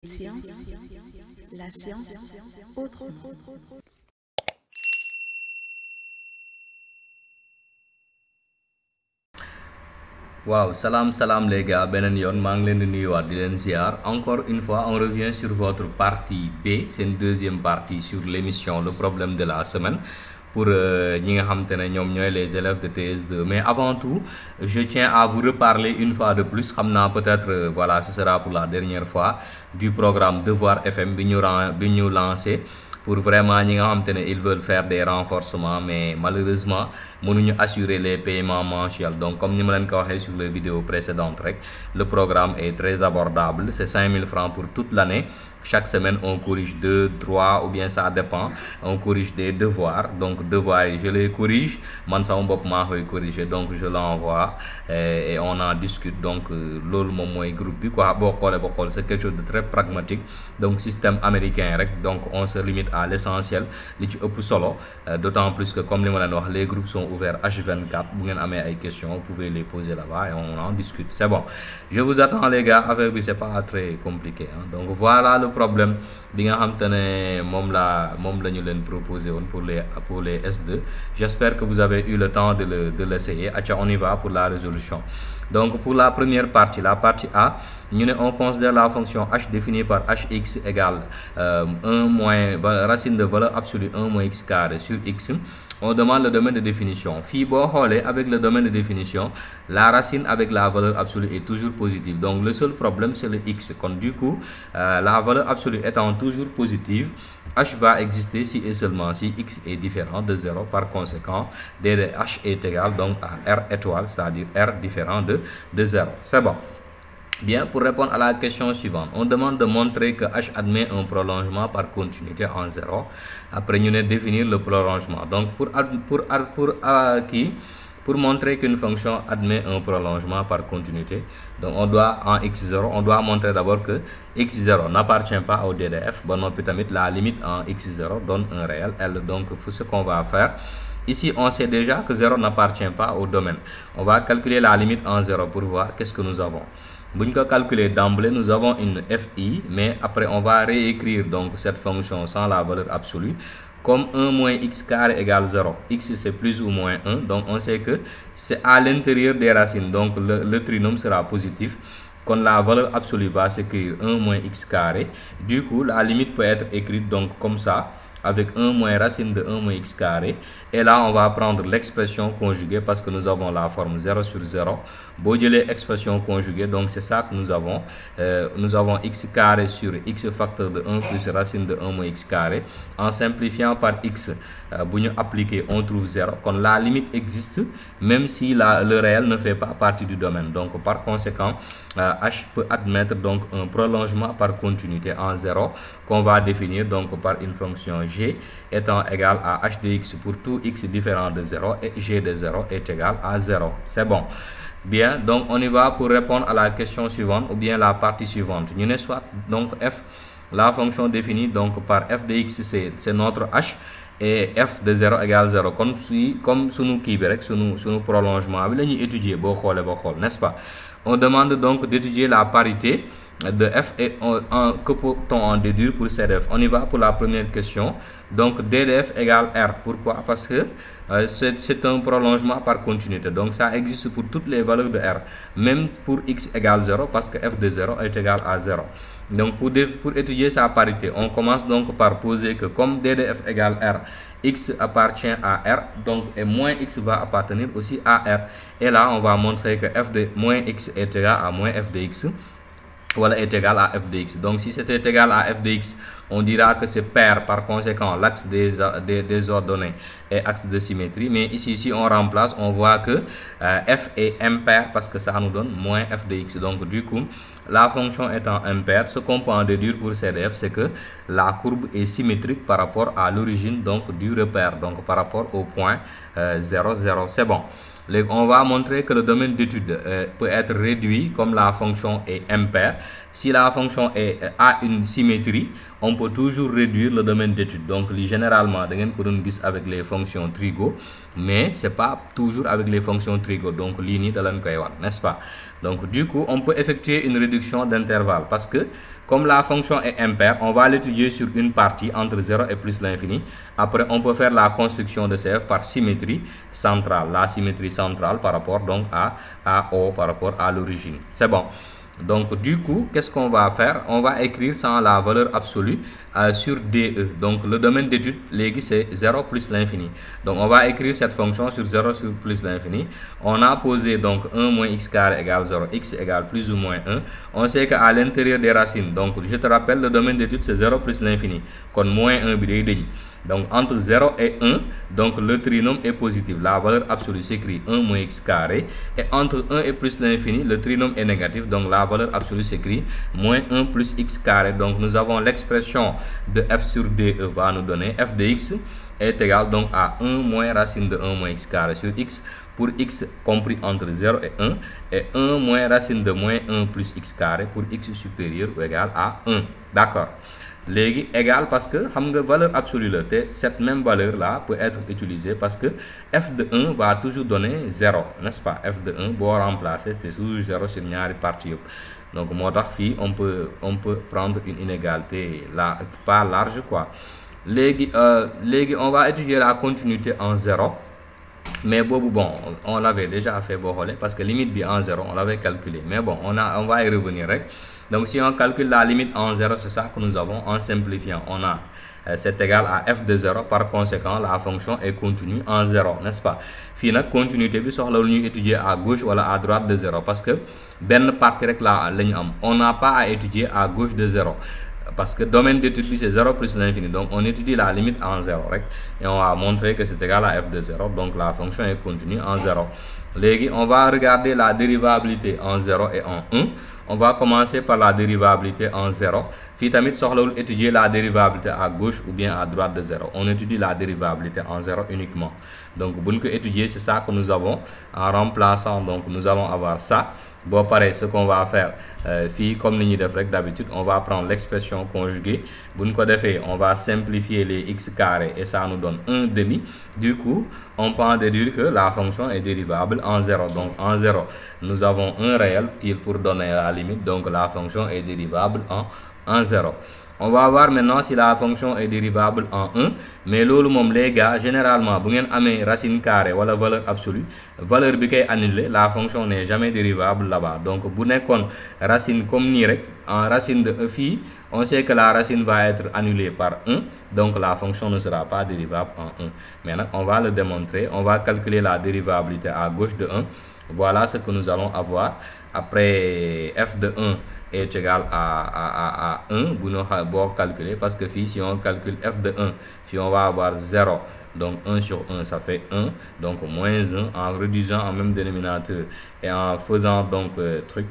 Science, la science autrement. Wow, salam les gars, benen yon maa ngi leen di nuyuwaat di leen ziar. Encore une fois, on revient sur votre partie B, c'est une deuxième partie sur l'émission Le problème de la semaine pour ñi nga xamante ne ñoom ñooy les élèves de TS2. Mais avant tout, je tiens à vous reparler une fois de plus, xam naa peut-être voilà, ce sera pour la dernière fois, du programme Devoir FM bi ñu lancé pour vraiment ñi nga xamante ne ils veulent faire des renforcements mais malheureusement mënuñu assurer les paiements mensuels. Donc comme ni ma leen ko waxee sur les vidéos précédentes rek, le programme est très abordable, c'est 5000 francs pour toute l'année. Chaque semaine, on corrige 2, 3 ou bien ça dépend. On corrige des devoirs. Donc, devoirs, je les corrige. Man, ça, on peut corriger. Donc, je l'envoie et on en discute. Donc, l'autre moment, groupe, quoi, c'est quelque chose de très pragmatique. Donc, système américain, donc, on se limite à l'essentiel. D'autant plus que, comme les groupes sont ouverts H24. Vous avez des questions, vous pouvez les poser là-bas et on en discute. C'est bon. Je vous attends, les gars. Avec vous, c'est pas très compliqué. Hein. Donc, voilà le problème bi nga xamantene mom la ñu leen proposer pour les S2. J'espère que vous avez eu le temps de l'essayer. On y va pour la résolution. Donc pour la première partie, la partie A, on considère la fonction h définie par hx égale 1 moins racine de valeur absolue 1 moins x carré sur x. On demande le domaine de définition. Fi bo xolé avec le domaine de définition, la racine avec la valeur absolue est toujours positive. Donc le seul problème c'est le x. Donc du coup, la valeur absolue étant toujours positive, h va exister si et seulement si x est différent de 0. Par conséquent, d de h est égal donc à r étoile, c'est-à-dire r différent de 0. C'est bon. Bien, pour répondre à la question suivante, on demande de montrer que h admet un prolongement par continuité en 0. Après, nous allons définir le prolongement. Donc, pour montrer qu'une fonction admet un prolongement par continuité, donc on doit en x0, on doit montrer d'abord que x0 n'appartient pas au DDF. Bon, la limite en x0 donne un réel L. Donc, ce qu'on va faire. Ici, on sait déjà que 0 n'appartient pas au domaine. On va calculer la limite en 0 pour voir qu'est-ce que nous avons. Pour calculer d'emblée, nous avons une fi, mais après on va réécrire donc cette fonction sans la valeur absolue comme 1 moins x carré égale 0. X c'est plus ou moins 1, donc on sait que c'est à l'intérieur des racines, donc le trinôme sera positif. Quand la valeur absolue va s'écrire 1 moins x carré, du coup la limite peut être écrite donc comme ça, avec 1 moins racine de 1 moins x carré. Et là, on va prendre l'expression conjuguée parce que nous avons la forme 0 sur 0. Baudelaire expression conjuguée, donc c'est ça que nous avons. Nous avons x carré sur x facteur de 1 plus racine de 1 moins x carré. En simplifiant par x, pour nous appliquer, on trouve 0. Quand la limite existe, même si le réel ne fait pas partie du domaine. Donc par conséquent, h peut admettre donc un prolongement par continuité en 0 qu'on va définir donc par une fonction g étant égale à h de x pour tout x différent de 0 et g de 0 est égal à 0. C'est bon. Bien, donc on y va pour répondre à la question suivante ou bien la partie suivante. Nous soit donc f, la fonction définie donc par f de x c'est notre h et f de 0 égale 0. Comme sous nous sous nous prolongement, nous étudier, n'est-ce pas? On demande donc d'étudier la parité de f et que peut-on en déduire pour CDF. On y va pour la première question. Donc DDF égale R. Pourquoi? Parce que c'est un prolongement par continuité. Donc ça existe pour toutes les valeurs de R. Même pour x égale 0 parce que f de 0 est égal à 0. Donc pour étudier sa parité, on commence donc par poser que comme DDF égale R, x appartient à R, donc et moins x va appartenir aussi à R. Et là, on va montrer que f de moins x est égal à moins f de x. Voilà, est égal à f de x. Donc si c'était égal à f de x, on dira que c'est pair, par conséquent l'axe des ordonnées est axe de symétrie. Mais ici, si on remplace, on voit que f est impair parce que ça nous donne moins f de x. Donc du coup, la fonction étant impaire, ce qu'on peut en déduire pour CDF, c'est que la courbe est symétrique par rapport à l'origine donc du repère, donc par rapport au point 0, 0. C'est bon. On va montrer que le domaine d'étude peut être réduit comme la fonction est impaire. Si la fonction a une symétrie, on peut toujours réduire le domaine d'étude. Donc, généralement, avec les fonctions trigo, mais ce n'est pas toujours avec les fonctions trigo. Donc, ligne de n'est-ce pas? Donc, du coup, on peut effectuer une réduction d'intervalle parce que Comme la fonction est impaire, on va l'étudier sur une partie entre 0 et plus l'infini. Après, on peut faire la construction de ces f par symétrie centrale. La symétrie centrale par rapport donc à O, par rapport à l'origine. C'est bon. Donc, du coup, qu'est-ce qu'on va faire? On va écrire sans la valeur absolue sur DE. Donc, le domaine d'étude, c'est 0 plus l'infini. Donc, on va écrire cette fonction sur 0 sur plus l'infini. On a posé donc 1 moins x carré égale 0, x égale plus ou moins 1. On sait qu'à l'intérieur des racines, donc je te rappelle, le domaine d'étude, c'est 0 plus l'infini. Quand moins 1, donc entre 0 et 1, donc le trinôme est positif. La valeur absolue s'écrit 1 moins x carré. Et entre 1 et plus l'infini, le trinôme est négatif. Donc la valeur absolue s'écrit moins 1 plus x carré. Donc nous avons l'expression de f sur DE va nous donner f de x est égal donc à 1 moins racine de 1 moins x carré sur x pour x compris entre 0 et 1 et 1 moins racine de moins 1 plus x carré pour x supérieur ou égal à 1. D'accord. Léegi égal parce que xam nga valeur absolue là, cette même valeur là peut être utilisée parce que f de 1 va toujours donner 0, n'est-ce pas? F de 1 pour remplacer c'est toujours 0 sur ñaari partie. Donc moo tax fii on peut prendre une inégalité là pas large quoi. Léegi on va étudier la continuité en 0. Mais bon, on l'avait déjà fait parce que limite bi en 0 on l'avait calculé. Mais bon, on va y revenir. Donc si on calcule la limite en 0, c'est ça que nous avons en simplifiant. On a c'est égal à f de 0. Par conséquent, la fonction est continue en 0, n'est-ce pas? Fii nag continuité bi soxla lu ñuy étudier à gauche ou à droite de 0 parce que benn partie rek la ñu am. On n'a pas à étudier à gauche de 0. Parce que domaine d'étude c'est 0 plus l'infini. Donc on étudie la limite en 0 et on va montrer que c'est égal à f de 0. Donc la fonction est continue en 0. Léegi on va regarder la dérivabilité en 0 et en 1. On va commencer par la dérivabilité en 0. Fii tamit soxlawul étudier la dérivabilité à gauche ou bien à droite de 0. On étudie la dérivabilité en 0 uniquement. Donc bu ñu ko étudier, c'est ça que nous avons en remplaçant. Donc nous allons avoir ça. Bon, pareil, ce qu'on va faire, comme nous l'avons fait d'habitude, on va prendre l'expression conjuguée. On va simplifier les x carrés et ça nous donne 1 demi. Du coup, on peut en déduire que la fonction est dérivable en 0. Donc en 0, nous avons un réel pour donner la limite. Donc la fonction est dérivable en 0. On va voir maintenant si la fonction est dérivable en 1. Mais les gars, généralement, si vous avez racine carrée ou la valeur absolue, valeur qui est annulée, la fonction n'est jamais dérivable là-bas. Donc, si vous avez racine comme ni en racine de phi, on sait que la racine va être annulée par 1. Donc, la fonction ne sera pas dérivable en 1. Maintenant, on va le démontrer. On va calculer la dérivabilité à gauche de 1. Voilà ce que nous allons avoir. Après, f de 1 est égal à 1 pour calculer parce que si on calcule f de 1, si on va avoir 0, donc 1 sur 1 ça fait 1, donc moins 1 en réduisant en même dénominateur et en faisant donc truc,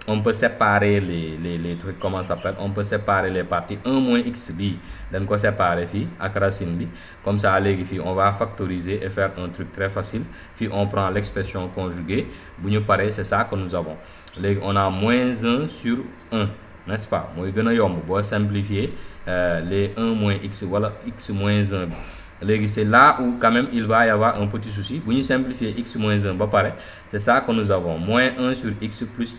on peut séparer les trucs, comment ça s'appelle, on peut séparer les parties 1 moins x bi, donc on séparer avec racine bi, comme ça on va factoriser et faire un truc très facile, puis on prend l'expression conjuguée, c'est ça que nous avons. On a moins 1 sur 1, n'est-ce pas? Pour simplifier les 1 moins x, voilà x moins 1. C'est là où quand même il va y avoir un petit souci. Pour simplifier x moins 1, c'est ça que nous avons. Moins 1 sur x plus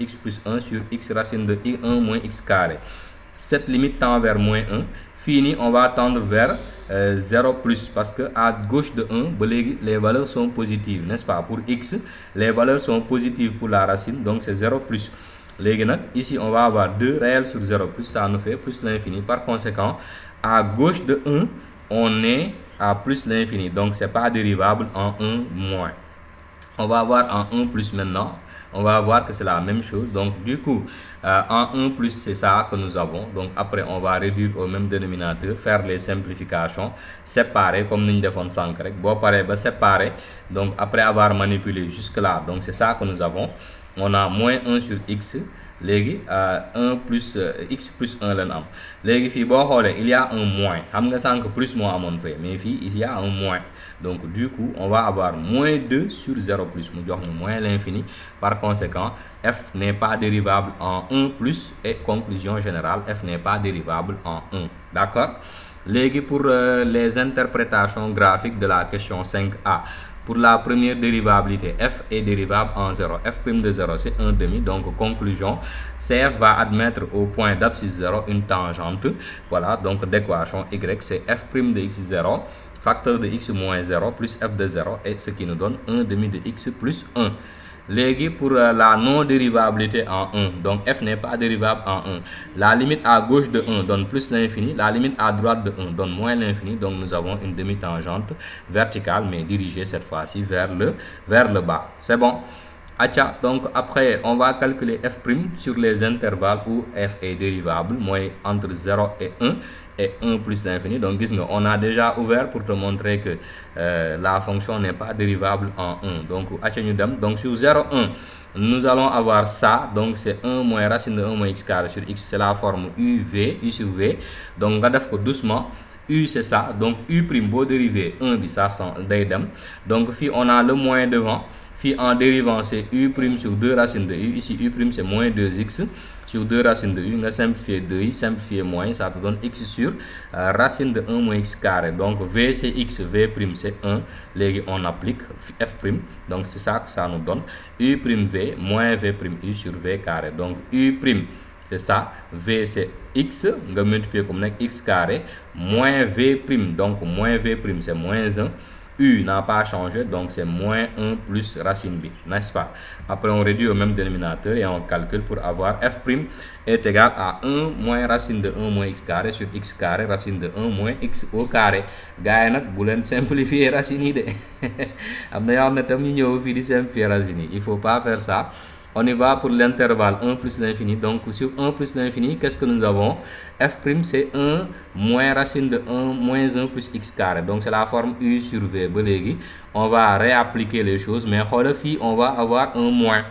1 sur x racine de 1 moins x carré. Cette limite tend vers moins 1. Fini, on va tendre vers 0 plus parce que à gauche de 1, les valeurs sont positives, n'est-ce pas? Pour x, les valeurs sont positives pour la racine, donc c'est 0 plus. Ici, on va avoir 2 réels sur 0 plus, ça nous fait plus l'infini. Par conséquent, à gauche de 1, on est à plus l'infini, donc c'est pas dérivable en 1 moins. On va voir en 1 plus maintenant. On va voir que c'est la même chose. Donc du coup, en 1 plus, c'est ça que nous avons. Donc après, on va réduire au même dénominateur, faire les simplifications, séparer comme nous avons fait sans correct. Bon, pareil, séparer. Donc après avoir manipulé jusque là, donc c'est ça que nous avons. On a moins 1 sur x. 1 plus x plus 1 l'en am. Il y a un moins. Plus moins mais ici il y a un moins. Donc du coup on va avoir moins 2 sur 0 plus. Moins l'infini. Par conséquent, f n'est pas dérivable en 1 plus et conclusion générale, f n'est pas dérivable en 1. D'accord? Pour les interprétations graphiques de la question 5a. pour la première dérivabilité, f est dérivable en 0. f' de 0, c'est 1 demi. Donc, conclusion, CF va admettre au point d'abscisse 0 une tangente. Voilà, donc d'équation y, c'est f' de x0, facteur de x moins 0 plus f de 0, et ce qui nous donne 1 demi de x plus 1. Légui pour la non-dérivabilité en 1, donc f n'est pas dérivable en 1. La limite à gauche de 1 donne plus l'infini, la limite à droite de 1 donne moins l'infini, donc nous avons une demi-tangente verticale, mais dirigée cette fois-ci vers le bas. C'est bon. Donc après, on va calculer f' sur les intervalles où f est dérivable, moins entre 0 et 1. Et 1 plus l'infini. Donc, on a déjà ouvert pour te montrer que la fonction n'est pas dérivable en 1. Donc, sur 0, 1, nous allons avoir ça. Donc, c'est 1 moins racine de 1 moins x carré sur x. C'est la forme u sur v. Donc, on va faire doucement. U, c'est ça. Donc, u' beau dérivé 1, ça sans d'aidem. Donc, ici, on a le moins devant. Puis en dérivant, c'est u' sur 2 racines de u. Ici, u' c'est moins 2x. Sur 2 racines de u, on a simplifié 2i, simplifié moins, ça te donne x sur racine de 1 moins x carré. Donc v c'est x, v' c'est 1. Là, on applique f'. Donc c'est ça que ça nous donne. U''v moins v' u sur v carré. Donc u' c'est ça. V c'est x, on multiplie comme x carré, moins v'. Donc moins v' c'est moins 1. U n'a pas changé, donc c'est moins 1 plus racine b, n'est-ce pas? Après, on réduit au même dénominateur et on calcule pour avoir f' est égal à 1 moins racine de 1 moins x carré sur x carré, racine de 1 moins x au carré. Gars, vous voulez simplifier racine. Il ne faut pas faire ça. On y va pour l'intervalle 1 plus l'infini. Donc, sur 1 plus l'infini, qu'est-ce que nous avons? F' c'est 1 moins racine de 1 moins 1 plus x carré. Donc, c'est la forme u sur v. On va réappliquer les choses, mais on va avoir un moins.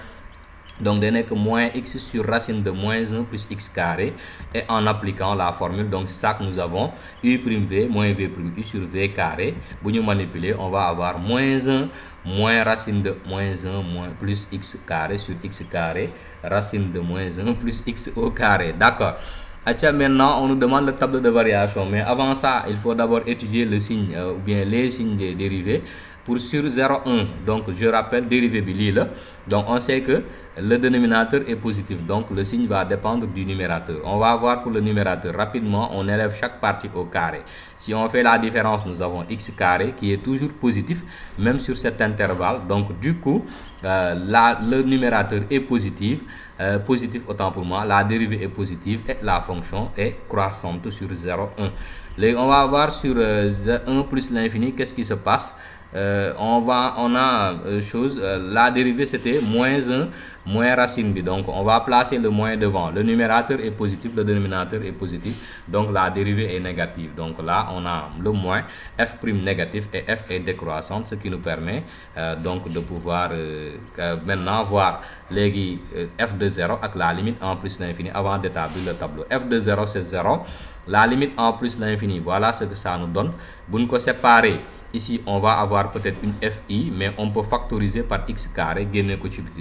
Donc, donner que moins x sur racine de moins 1 plus x carré. Et en appliquant la formule, donc c'est ça que nous avons. U''v moins v' u sur v carré. Pour nous manipuler, on va avoir moins 1 moins racine de moins 1 moins plus x carré sur x carré. Racine de moins 1 plus x au carré. D'accord. Maintenant, on nous demande le tableau de variation. Mais avant ça, il faut d'abord étudier le signe ou bien les signes des dérivés. Pour sur 0,1, donc je rappelle, dérivé bilile. Donc on sait que le dénominateur est positif, donc le signe va dépendre du numérateur. On va voir pour le numérateur rapidement, on élève chaque partie au carré. Si on fait la différence, nous avons x carré qui est toujours positif, même sur cet intervalle. Donc du coup, le numérateur est positif. Positif autant pour moi, la dérivée est positive et la fonction est croissante sur 0,1. On va voir sur 1 plus l'infini, qu'est-ce qui se passe? La dérivée c'était moins 1 moins racine b. Donc on va placer le moins devant. Le numérateur est positif, le dénominateur est positif. Donc la dérivée est négative. Donc là on a le moins, f' négatif et f est décroissante, ce qui nous permet donc de pouvoir maintenant voir les f de 0 avec la limite en plus l'infini avant d'établir le tableau. F de 0 c'est 0. La limite en plus l'infini, voilà ce que ça nous donne. Vous nous séparer. Ici, on va avoir peut-être une fi, mais on peut factoriser par x carré,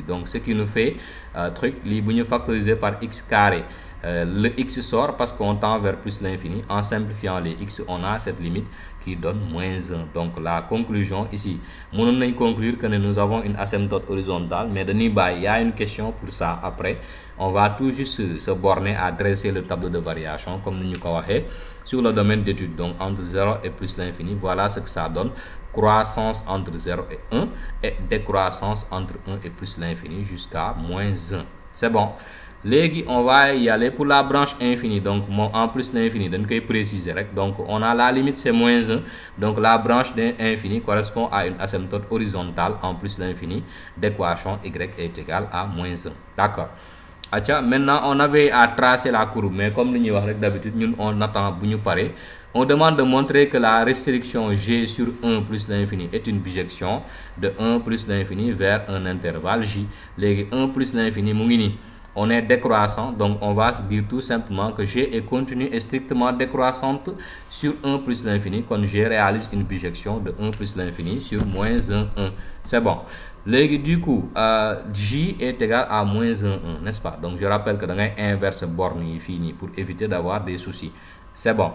donc ce qui nous fait factoriser par x carré. Le x sort parce qu'on tend vers plus l'infini. En simplifiant les x, on a cette limite qui donne moins 1. Donc la conclusion ici, nous allons conclure que nous avons une asymptote horizontale, mais il y a une question pour ça après. On va tout juste se borner à dresser le tableau de variation comme nous l'avons dit sur le domaine d'étude. Donc entre 0 et plus l'infini, voilà ce que ça donne. Croissance entre 0 et 1 et décroissance entre 1 et plus l'infini jusqu'à moins 1. C'est bon. Légui, on va y aller pour la branche infinie. Donc en plus l'infini, donc préciser. Donc on a la limite c'est moins 1. Donc la branche d'infini correspond à une asymptote horizontale en plus l'infini. D'équation y est égale à moins 1. D'accord. Maintenant on avait à tracer la courbe, mais comme nous d'habitude, on attend pour nous parer. On demande de montrer que la restriction g sur 1 plus l'infini est une bijection de 1 plus l'infini vers un intervalle j. Les 1 plus l'infini, on est décroissant, donc on va se dire tout simplement que g est continue et strictement décroissante sur 1 plus l'infini quand g réalise une bijection de 1 plus l'infini sur moins 1, 1. C'est bon. Du coup, j est égal à moins 1, 1, n'est-ce pas? Donc je rappelle que dans inverse borne fini pour éviter d'avoir des soucis. C'est bon.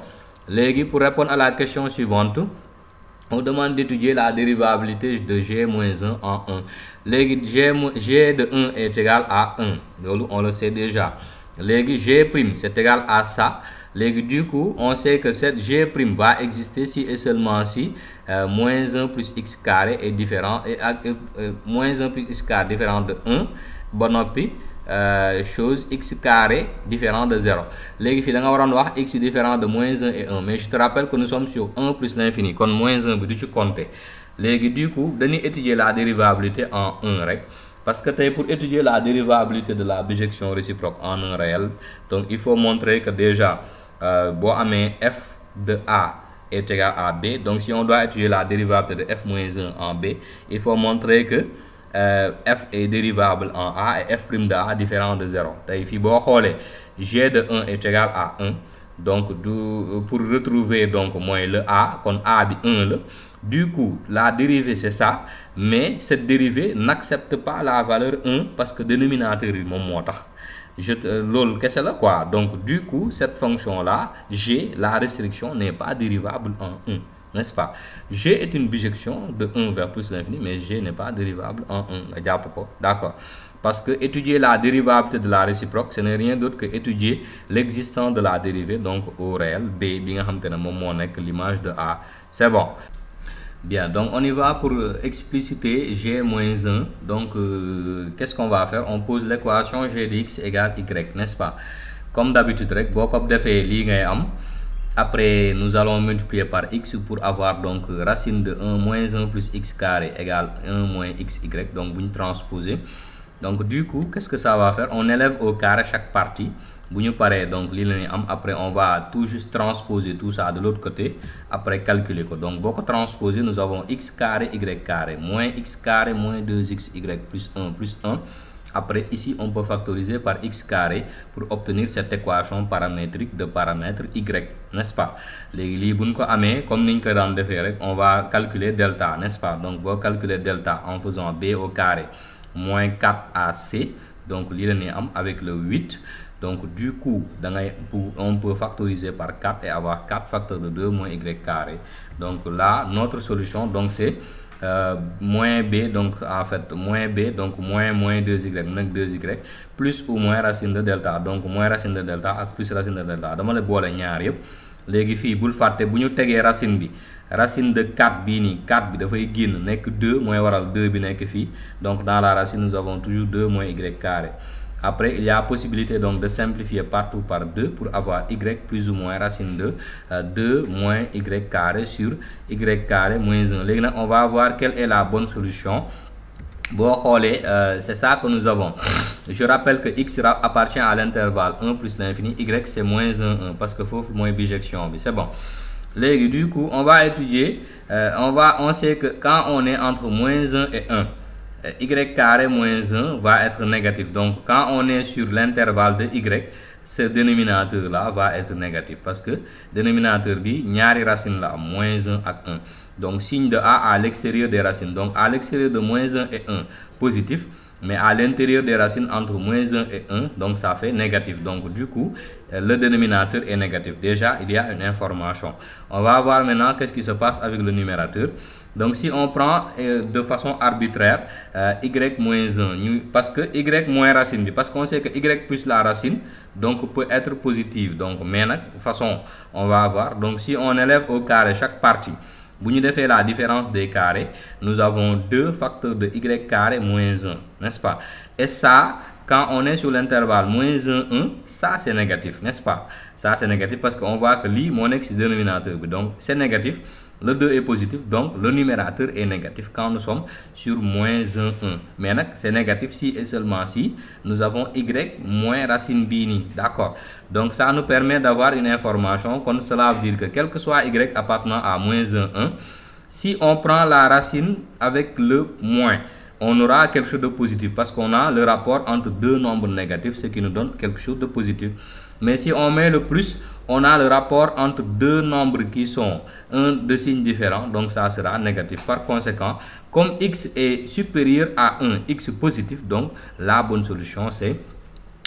Pour répondre à la question suivante, on demande d'étudier la dérivabilité de g moins 1 en 1. Légui g de 1 est égal à 1. On le sait déjà. Légui g' c'est égal à ça. Légui du coup, on sait que cette g' va exister si et seulement si moins 1 plus x carré est différent et moins 1 plus x carré différent de 1. Bonopi chose x carré différent de 0. Légui fi da nga waron wax x différent de moins 1 et 1, mais je te rappelle que nous sommes sur 1 plus l'infini, kon moins 1 bi du ci compter. Légui du coup dañuy étudier la dérivabilité en 1 rek, parce que pour étudier la dérivabilité de la bijection réciproque en un réel, donc il faut montrer que déjà bon amé f de a est égal à b. Donc si on doit étudier la dérivabilité de f moins 1 en b, il faut montrer que f est dérivable en a et f' de a différent de 0. Ici, g de 1 est égal à 1. Donc, pour retrouver donc moins le a, quand a est 1, du coup, la dérivée c'est ça, mais cette dérivée n'accepte pas la valeur 1 parce que le dénominateur est mon lol, qu'est-ce que c'est quoi? Donc, du coup, cette fonction-là, g, la restriction n'est pas dérivable en 1. N'est-ce pas? G est une bijection de 1 vers plus l'infini, mais G n'est pas dérivable en 1. D'accord. Parce que étudier la dérivabilité de la réciproque, ce n'est rien d'autre que étudier l'existence de la dérivée, donc au réel, B, l'image de A. C'est bon. Bien, donc on y va pour expliciter G moins 1. Donc, qu'est-ce qu'on va faire? On pose l'équation G de x égale Y, n'est-ce pas? Comme d'habitude, beaucoup de faits après, nous allons multiplier par x pour avoir donc racine de 1 moins 1 plus x carré égale 1 moins xy. Donc, vous transposez. Donc, du coup, qu'est-ce que ça va faire? On élève au carré chaque partie. Donc, après, on va tout juste transposer tout ça de l'autre côté. Après, calculer. Donc, beaucoup transposer, nous avons x carré, y carré, moins x carré, moins 2xy plus 1. Après, ici, on peut factoriser par x carré pour obtenir cette équation paramétrique de paramètre y, n'est-ce pas? Comme on va calculer delta, n'est-ce pas? Donc, on va calculer delta en faisant b au carré moins 4ac. Donc, avec le 8. Donc, du coup, on peut factoriser par 4 et avoir 4 facteurs de 2 moins y carré. Donc, là, notre solution, donc c'est moins b, donc en fait moins b, donc moins 2y, donc 2y plus ou moins racine de delta, donc moins racine de delta plus racine de delta. Dama le boole ñaar yépp. Légui fi bul faté buñu tégué racine bi, racine de 4 bi ni 4 bi da fay génn nek 2 moy waral 2 bi nek fi. Donc dans la racine nous avons toujours 2 moins y carré. Après, il y a possibilité donc de simplifier partout par 2 pour avoir y plus ou moins racine de 2 moins y carré sur y carré moins 1. Maintenant, on va voir quelle est la bonne solution. Bon, c'est ça que nous avons. Je rappelle que x appartient à l'intervalle 1 plus l'infini, y c'est moins 1 parce que faut moins bijection. C'est bon. Du coup, on va étudier, on sait que quand on est entre moins 1 et 1, y carré moins 1 va être négatif. Donc, quand on est sur l'intervalle de y, ce dénominateur-là va être négatif. Parce que dénominateur dit, ñaari racine là, moins 1 et 1. Donc, signe de A à l'extérieur des racines. Donc, à l'extérieur de moins 1 et 1, positif. Mais à l'intérieur des racines entre moins 1 et 1, donc ça fait négatif. Donc, du coup, le dénominateur est négatif. Déjà, il y a une information. On va voir maintenant qu'est-ce qui se passe avec le numérateur. Donc, si on prend de façon arbitraire y moins 1, parce que y moins racine, parce qu'on sait que y plus la racine, donc peut être positive. Donc, mais de toute façon, on va voir. Donc, si on élève au carré chaque partie, si nous faisons la différence des carrés, nous avons 2 facteurs de y carré moins 1, n'est-ce pas? Et ça, quand on est sur l'intervalle moins 1, 1, ça c'est négatif, n'est-ce pas? Ça c'est négatif parce qu'on voit que li mon ex dénominateur. Donc c'est négatif, le 2 est positif, donc le numérateur est négatif quand nous sommes sur moins 1, 1. Mais c'est négatif si et seulement si nous avons y moins racine bini, d'accord? Donc ça nous permet d'avoir une information, comme cela veut dire que quel que soit y appartenant à moins 1, 1, si on prend la racine avec le moins, on aura quelque chose de positif parce qu'on a le rapport entre deux nombres négatifs, ce qui nous donne quelque chose de positif. Mais si on met le plus, on a le rapport entre deux nombres qui sont un de signes différents, donc ça sera négatif. Par conséquent, comme x est supérieur à 1, x positif, donc la bonne solution c'est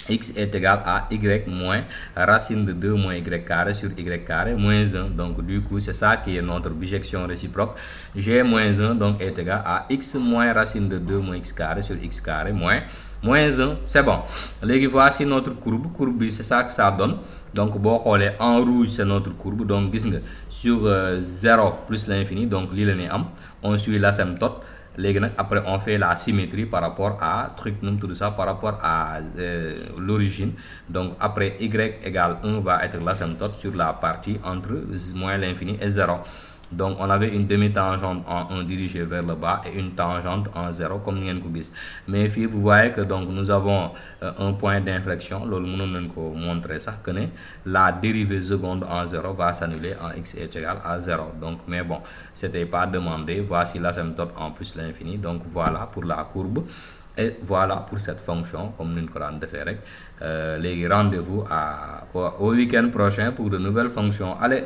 x est égal à y moins racine de 2 moins y carré sur y carré moins 1. Donc du coup c'est ça qui est notre bijection réciproque. G moins 1 donc est égal à x moins racine de 2 moins x carré sur x carré moins 1. C'est bon. Léegi voici notre courbe c'est ça que ça donne. Donc boo xoolee en rouge c'est notre courbe. Donc gis nga sur 0 plus l'infini, donc lii la ñuy am, on suit l'asymptote. Léegi nag après on fait la symétrie par rapport à tout ça par rapport à l'origine. Donc après y égale 1 va être l'asymptote sur la partie entre moins l'infini et 0. Donc on avait une demi-tangente en 1 dirigée vers le bas et une tangente en 0 comme ni ngeen ko gis. Mais ici vous voyez que donc nous avons un point d'inflexion. Loolu mënoon nañ ko montrer sax que ne la dérivée seconde en 0 va s'annuler en x est égal à 0. Donc mais bon, c'était pas demandé. Voici l'asymptote en plus l'infini. Donc voilà pour la courbe et voilà pour cette fonction comme ni ñu ko daan defee rek. Léegi rendez-vous au week-end prochain pour de nouvelles fonctions. Allez.